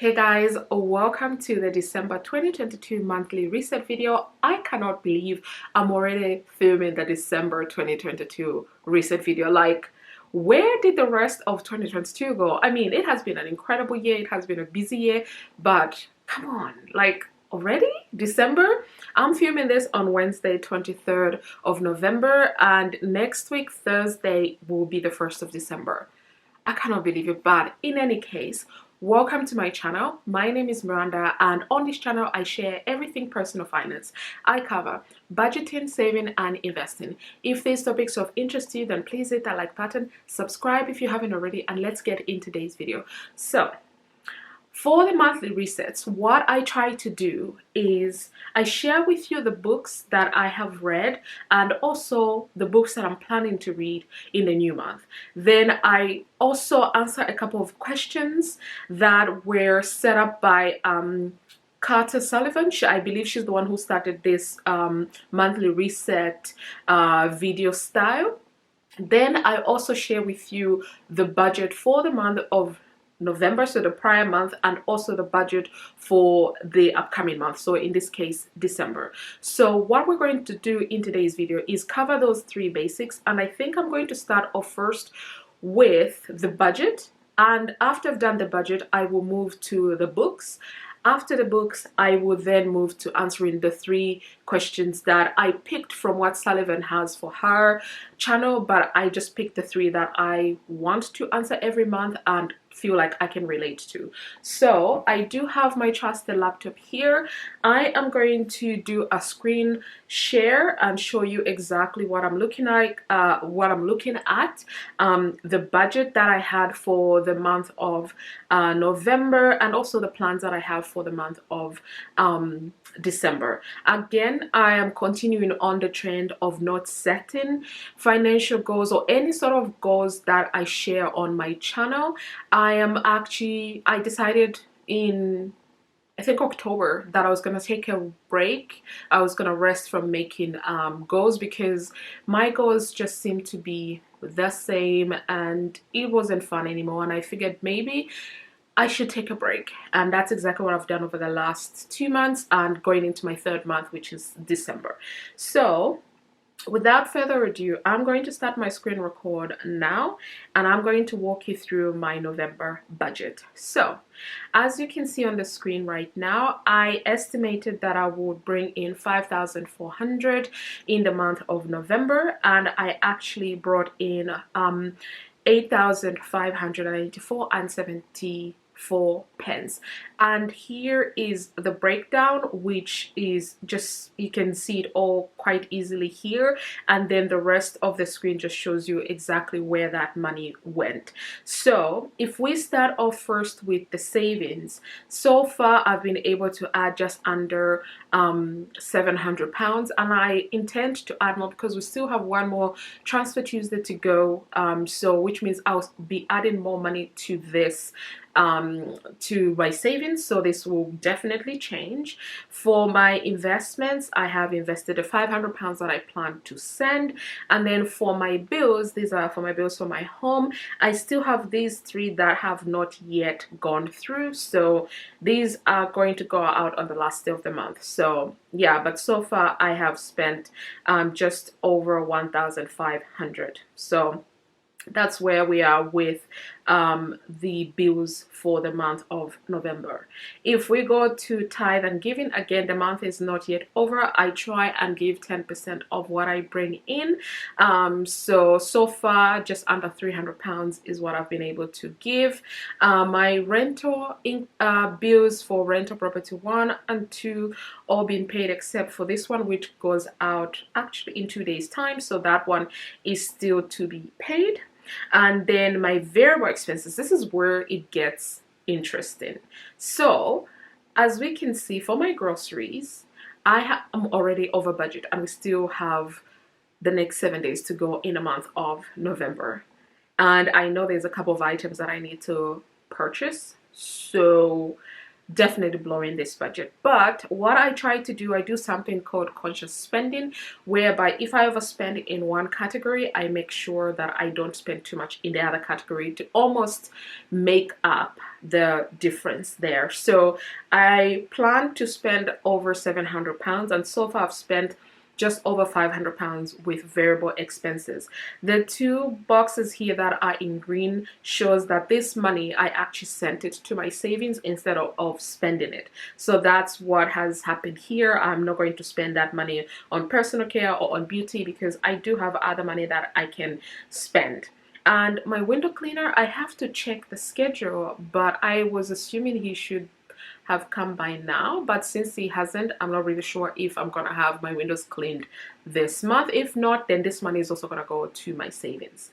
Hey guys, welcome to the December 2022 monthly reset video. I cannot believe I'm already filming the December 2022 reset video. Like, where did the rest of 2022 go? I mean, it has been an incredible year, it has been a busy year, but come on, like already December? I'm filming this on Wednesday 23rd of November, and next week Thursday will be the 1st of December. I cannot believe it, but in any case, welcome to my channel. My name is Miranda, and on this channel I share everything personal finance. I cover budgeting, saving and investing. If these topics are of interest to you, then please hit that like button, subscribe if you haven't already, and let's get into today's video. So for the monthly resets, what I try to do is I share with you the books that I have read and also the books that I'm planning to read in the new month. Then I also answer a couple of questions that were set up by Carter Sullivan. I believe she's the one who started this monthly reset video style. Then I also share with you the budget for the month of November, so the prior month, and also the budget for the upcoming month, so in this case December. So what we're going to do in today's video is cover those three basics, and I think I'm going to start off first with the budget, and after I've done the budget I will move to the books. After the books, I will then move to answering the three questions that I picked from what Sullivan has for her channel, but I just picked the three that I want to answer every month and feel like I can relate to. So I do have my trusted laptop here. I am going to do a screen share and show you exactly what I'm looking at, the budget that I had for the month of November, and also the plans that I have for the month of December. Again, I am continuing on the trend of not setting financial goals or any sort of goals that I share on my channel. I decided in I think October that I was gonna take a break. I was gonna rest from making goals because my goals just seemed to be the same and it wasn't fun anymore, and I figured maybe I should take a break, and that's exactly what I've done over the last 2 months and going into my third month, which is December. So without further ado, I'm going to start my screen record now, and I'm going to walk you through my November budget. So as you can see on the screen right now, I estimated that I would bring in 5,400 in the month of November, and I actually brought in 8,584 and 74 pence. And here is the breakdown, which is just, you can see it all quite easily here, and then the rest of the screen just shows you exactly where that money went. So if we start off first with the savings, so far I've been able to add just under 700 pounds, and I intend to add more because we still have one more Transfer Tuesday to go, so which means I'll be adding more money to this, to my savings, so this will definitely change. For my investments, I have invested the 500 pounds that I plan to send, and then for my bills, these are for my bills for my home. I still have these three that have not yet gone through, so these are going to go out on the last day of the month. So yeah, but so far I have spent just over 1,500. So that's where we are with the bills for the month of November. If we go to tithe and giving, again, the month is not yet over. I try and give 10% of what I bring in. So far just under 300 pounds is what I've been able to give. My rental bills for rental property 1 and 2 all been paid except for this one, which goes out actually in 2 days time, so that one is still to be paid. And then my variable expenses, this is where it gets interesting. So as we can see, for my groceries, I'm already over budget, and we still have the next 7 days to go in the month of November, and I know there's a couple of items that I need to purchase. So definitely blowing this budget. But what I try to do, I do something called conscious spending, whereby if I overspend in one category, I make sure that I don't spend too much in the other category to almost make up the difference there. So I plan to spend over £700, and so far I've spent just over £500 with variable expenses. The two boxes here that are in green shows that this money, I actually sent it to my savings instead of spending it. So that's what has happened here. I'm not going to spend that money on personal care or on beauty because I do have other money that I can spend. And my window cleaner, I have to check the schedule, but I was assuming he should have come by now, but since he hasn't, I'm not really sure if I'm gonna have my windows cleaned this month. If not, then this money is also gonna go to my savings.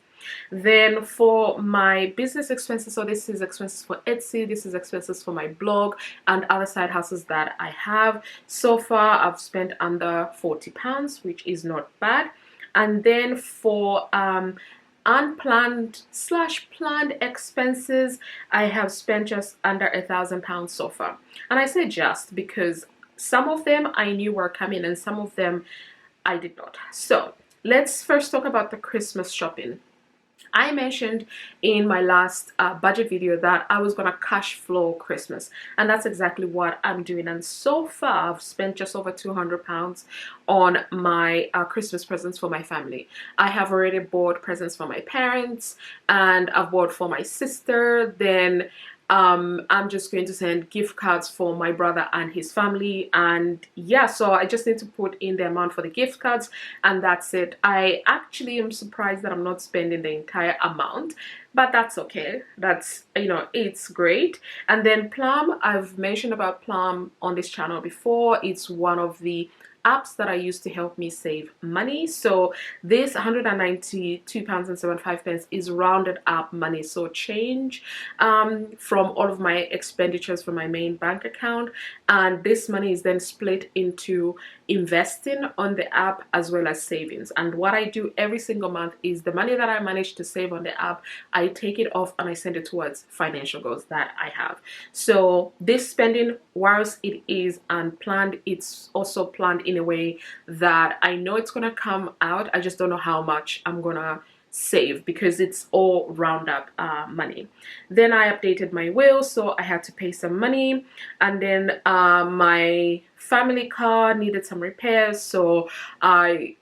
Then for my business expenses, so this is expenses for Etsy, this is expenses for my blog and other side hustles that I have. So far I've spent under £40, which is not bad. And then for unplanned / planned expenses, I have spent just under £1,000 so far. And I say just because some of them I knew were coming and some of them I did not. So let's first talk about the Christmas shopping. I mentioned in my last budget video that I was gonna cash flow Christmas, and that's exactly what I'm doing. And so far I've spent just over £200 on my Christmas presents for my family. I have already bought presents for my parents and I've bought for my sister. Then I'm just going to send gift cards for my brother and his family, and yeah, so I just need to put in the amount for the gift cards and that's it. I actually am surprised that I'm not spending the entire amount, but that's okay. That's, you know, it's great. And then Plum, I've mentioned about Plum on this channel before. It's one of the apps that I use to help me save money. So this £192.75 is rounded up money, so change from all of my expenditures from my main bank account, and this money is then split into investing on the app as well as savings. And what I do every single month is the money that I manage to save on the app, I take it off and I send it towards financial goals that I have. So this spending, whilst it is unplanned, it's also planned in a way that I know it's gonna come out. I just don't know how much I'm gonna save because it's all round up money. Then I updated my will, so I had to pay some money, and then my family car needed some repairs, so I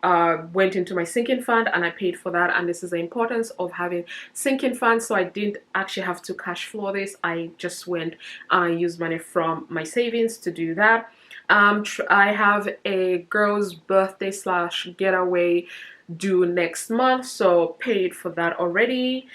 went into my sinking fund and I paid for that. And this is the importance of having sinking funds, so I didn't actually have to cash flow this. I just went and I used money from my savings to do that. I have a girl's birthday / getaway due next month, so paid for that already.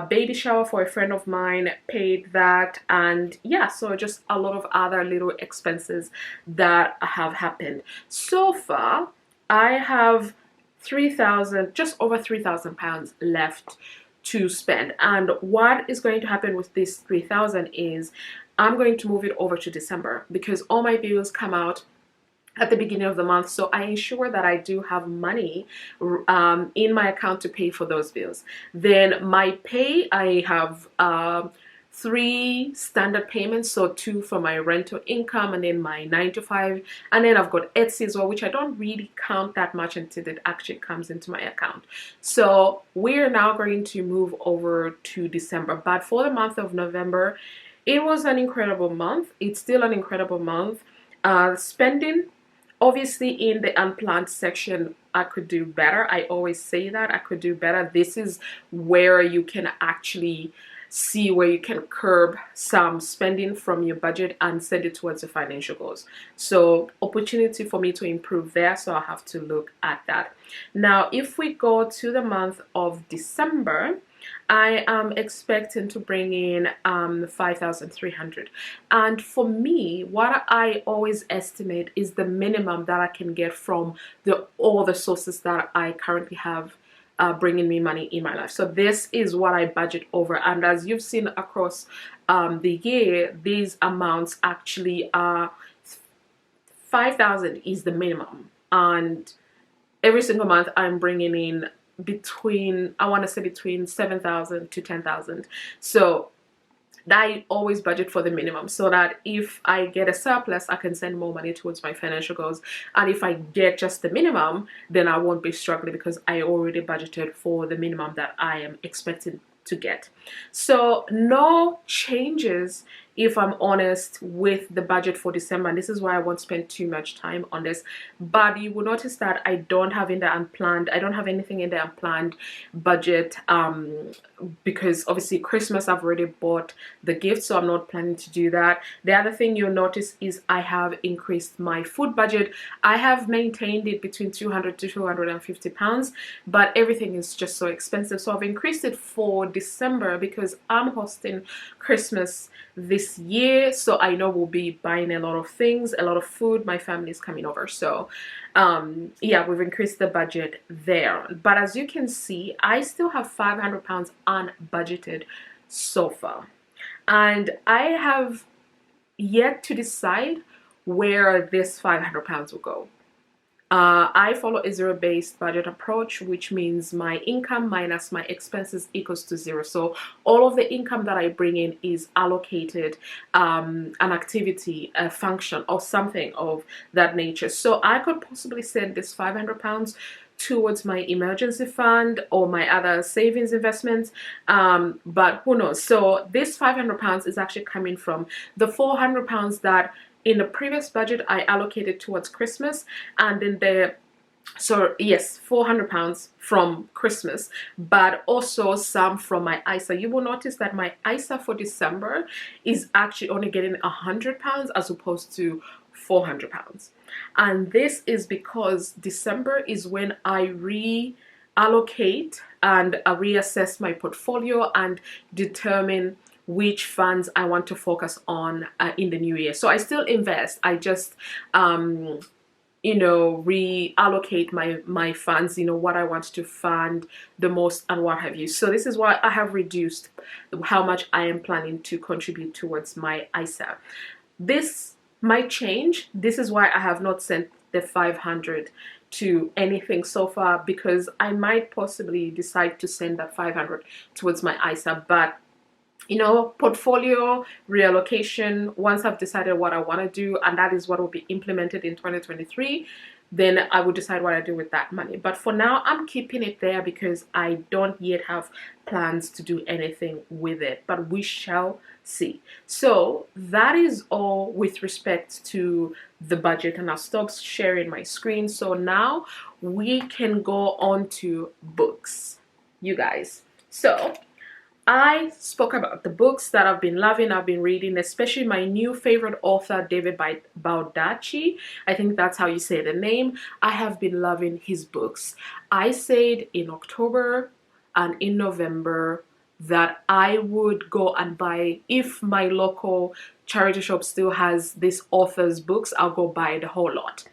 Baby shower for a friend of mine, paid that. And yeah, so just a lot of other little expenses that have happened. So far I have just over £3,000 left to spend. And what is going to happen with this 3,000 is I'm going to move it over to December because all my bills come out at the beginning of the month, so I ensure that I do have money in my account to pay for those bills. Then my pay, I have 3 standard payments, so 2 for my rental income and then my 9 to 5, and then I've got Etsy as well, which I don't really count that much until it actually comes into my account. So we're now going to move over to December, but for the month of November, it was an incredible month. It's still an incredible month. Spending, obviously in the unplanned section, I could do better. I always say that I could do better. This is where you can actually see where you can curb some spending from your budget and send it towards your financial goals. So opportunity for me to improve there, so I'll have to look at that. Now if we go to the month of December, I am expecting to bring in 5,300, and for me, what I always estimate is the minimum that I can get from all the sources that I currently have bringing me money in my life. So this is what I budget over, and as you've seen across the year, these amounts actually are 5,000 is the minimum, and every single month I'm bringing in between, I want to say between 7,000 to 10,000. So that I always budget for the minimum, so that if I get a surplus, I can send more money towards my financial goals. And if I get just the minimum, then I won't be struggling because I already budgeted for the minimum that I am expecting to get. So no changes, if I'm honest, with the budget for December, and this is why I won't spend too much time on this. But you will notice that I don't have in the unplanned, I don't have anything in the unplanned budget, because obviously Christmas I've already bought the gift, so I'm not planning to do that. The other thing you'll notice is I have increased my food budget. I have maintained it between 200 to 250 pounds, but everything is just so expensive, so I've increased it for December because I'm hosting Christmas this year, so I know we'll be buying a lot of things, a lot of food. My family is coming over, so yeah, we've increased the budget there. But as you can see, I still have 500 pounds unbudgeted so far, and I have yet to decide where this 500 pounds will go. I follow a zero-based budget approach, which means my income minus my expenses equals to zero. So all of the income that I bring in is allocated an activity, a function, or something of that nature. So I could possibly send this 500 pounds towards my emergency fund or my other savings investments, but who knows. So this 500 pounds is actually coming from the 400 pounds that in the previous budget I allocated towards Christmas, and then yes, 400 pounds from Christmas, but also some from my ISA. You will notice that my ISA for December is actually only getting 100 pounds as opposed to 400 pounds. And this is because December is when I reallocate and reassess my portfolio and determine which funds I want to focus on in the new year. So I still invest, I just reallocate my funds, what I want to fund the most and what have you. So this is why I have reduced how much I am planning to contribute towards my ISA. This might change. This is why I have not sent the 500 to anything so far, because I might possibly decide to send that 500 towards my ISA. But portfolio reallocation, once I've decided what I want to do, and that is what will be implemented in 2023, then I will decide what I do with that money. But for now, I'm keeping it there because I don't yet have plans to do anything with it, but we shall see. So that is all with respect to the budget, and I'll stop sharing my screen. So now we can go on to books, you guys. So I spoke about the books that I've been loving, I've been reading, especially my new favorite author, David Baldacci. I think that's how you say the name. I have been loving his books. I said in October and in November that I would go and buy, if my local charity shop still has this author's books, I'll go buy the whole lot.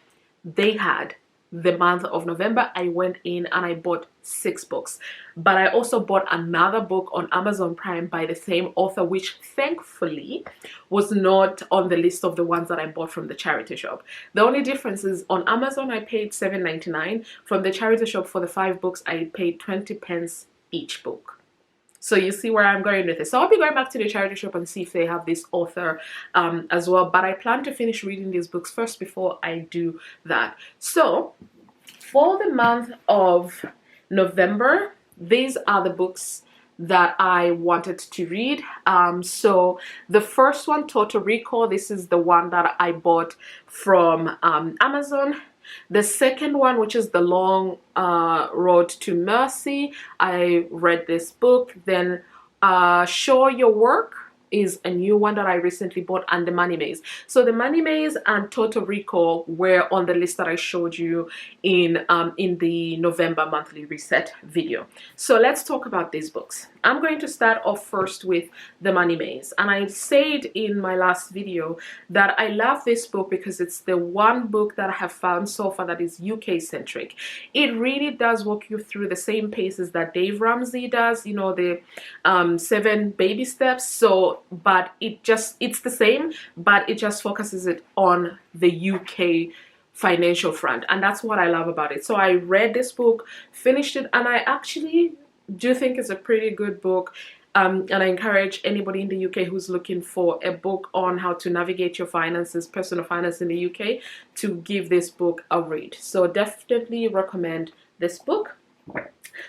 They had the month of November. I went in and I bought 6 books, but I also bought another book on Amazon Prime by the same author, which thankfully was not on the list of the ones that I bought from the charity shop. The only difference is on Amazon I paid $7.99. From the charity shop for the 5 books I paid 20 pence each book. So you see where I'm going with this. So I'll be going back to the charity shop and see if they have this author as well. But I plan to finish reading these books first before I do that. So for the month of November, these are the books that I wanted to read. So the first one, Total Recall, this is the one that I bought from Amazon. The second one, which is The Long Road to Mercy, I read this book. Then Show Your Work is a new one that I recently bought, and The Money Maze. So The Money Maze and Total Recall were on the list that I showed you in the November monthly reset video. So let's talk about these books. I'm going to start off first with The Money Maze, and I said in my last video that I love this book because it's the one book that I have found so far that is UK centric. It really does walk you through the same paces that Dave Ramsey does, the 7 baby steps. So but it's the same, but it just focuses it on the UK financial front, and that's what I love about it. So I read this book, finished it, and I actually do think it's a pretty good book. And I encourage anybody in the UK who's looking for a book on how to navigate your finances, personal finance in the UK, to give this book a read. So definitely recommend this book.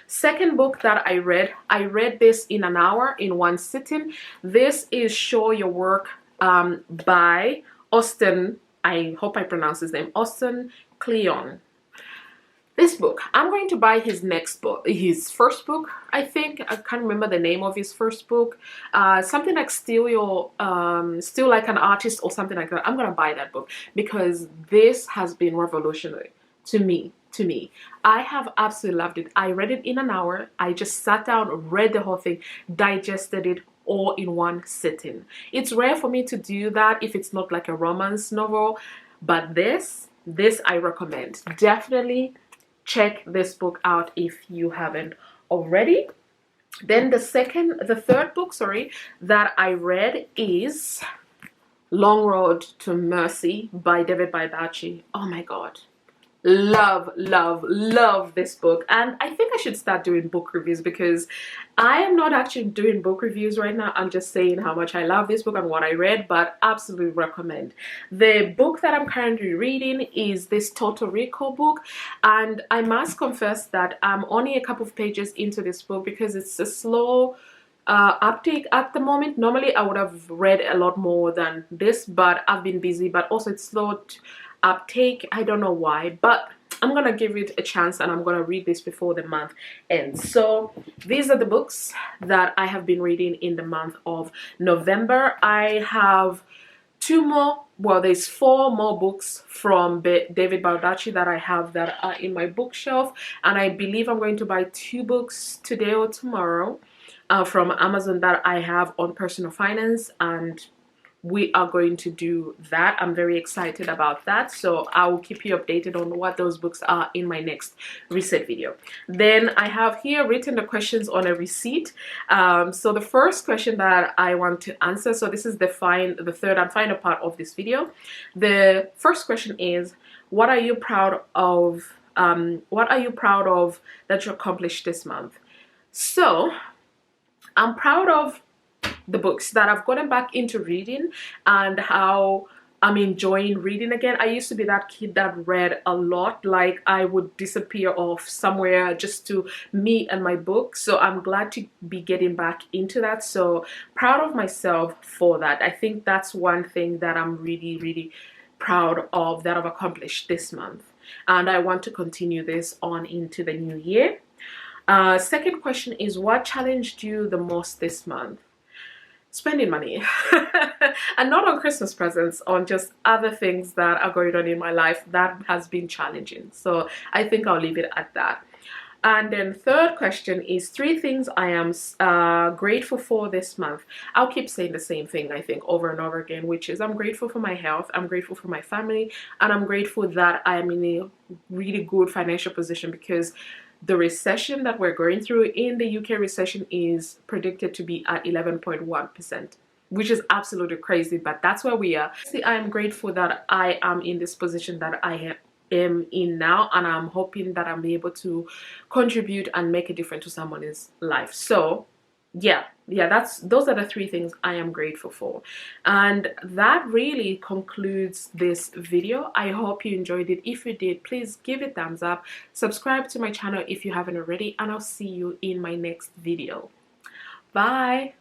Second book that I read this in an hour in one sitting. This is Show Your Work by Austin, I hope I pronounce his name, Austin Kleon. This book, I'm going to buy his next book, his first book, I think. I can't remember the name of his first book. Something like Still Like an Artist or something like that. I'm going to buy that book because this has been revolutionary to me. I have absolutely loved it. I read it in an hour. I just sat down, read the whole thing, digested it all in one sitting. It's rare for me to do that if it's not like a romance novel, but this I recommend. Definitely check this book out if you haven't already. Then the third book, that I read is Long Road to Mercy by David Baldacci. Oh my God. Love this book, and I think I should start doing book reviews because I am not actually doing book reviews right now. I'm just saying how much I love this book and what I read, but absolutely recommend. The book that I'm currently reading is this Total Recall book, and I must confess that I'm only a couple of pages into this book because it's a slow uptake at the moment. Normally I would have read a lot more than this, but I've been busy, but also it's slow uptake. I don't know why, but I'm gonna give it a chance and I'm gonna read this before the month ends. So these are the books that I have been reading in the month of November. I have there's 4 more books from David Baldacci that I have that are in my bookshelf, and I believe I'm going to buy 2 books today or tomorrow from Amazon that I have on personal finance, and we are going to do that. I'm very excited about that, so I will keep you updated on what those books are in my next reset video. Then I have here written the questions on a receipt. So the first question that I want to answer, so this is the third and final part of this video. The first question is, what are you proud of? What are you proud of that you accomplished this month? So I'm proud of the books that I've gotten back into reading and how I'm enjoying reading again. I used to be that kid that read a lot, like I would disappear off somewhere just to me and my book. So I'm glad to be getting back into that. So proud of myself for that. I think that's one thing that I'm really proud of that I've accomplished this month, and I want to continue this on into the new year. Second question is, what challenged you the most this month? Spending money and not on Christmas presents, on just other things that are going on in my life. That has been challenging, so I think I'll leave it at that. And then third question is 3 things I am grateful for this month. I'll keep saying the same thing, I think, over and over again, which is I'm grateful for my health, I'm grateful for my family, and I'm grateful that I am in a really good financial position, because the recession that we're going through in the UK recession is predicted to be at 11.1%, which is absolutely crazy, but that's where we are. See, I am grateful that I am in this position that I am in now, and I'm hoping that I'm able to contribute and make a difference to someone's life. So yeah, those are the 3 things I am grateful for. And that really concludes this video. I hope you enjoyed it. If you did, please give it a thumbs up, subscribe to my channel if you haven't already, and I'll see you in my next video. Bye.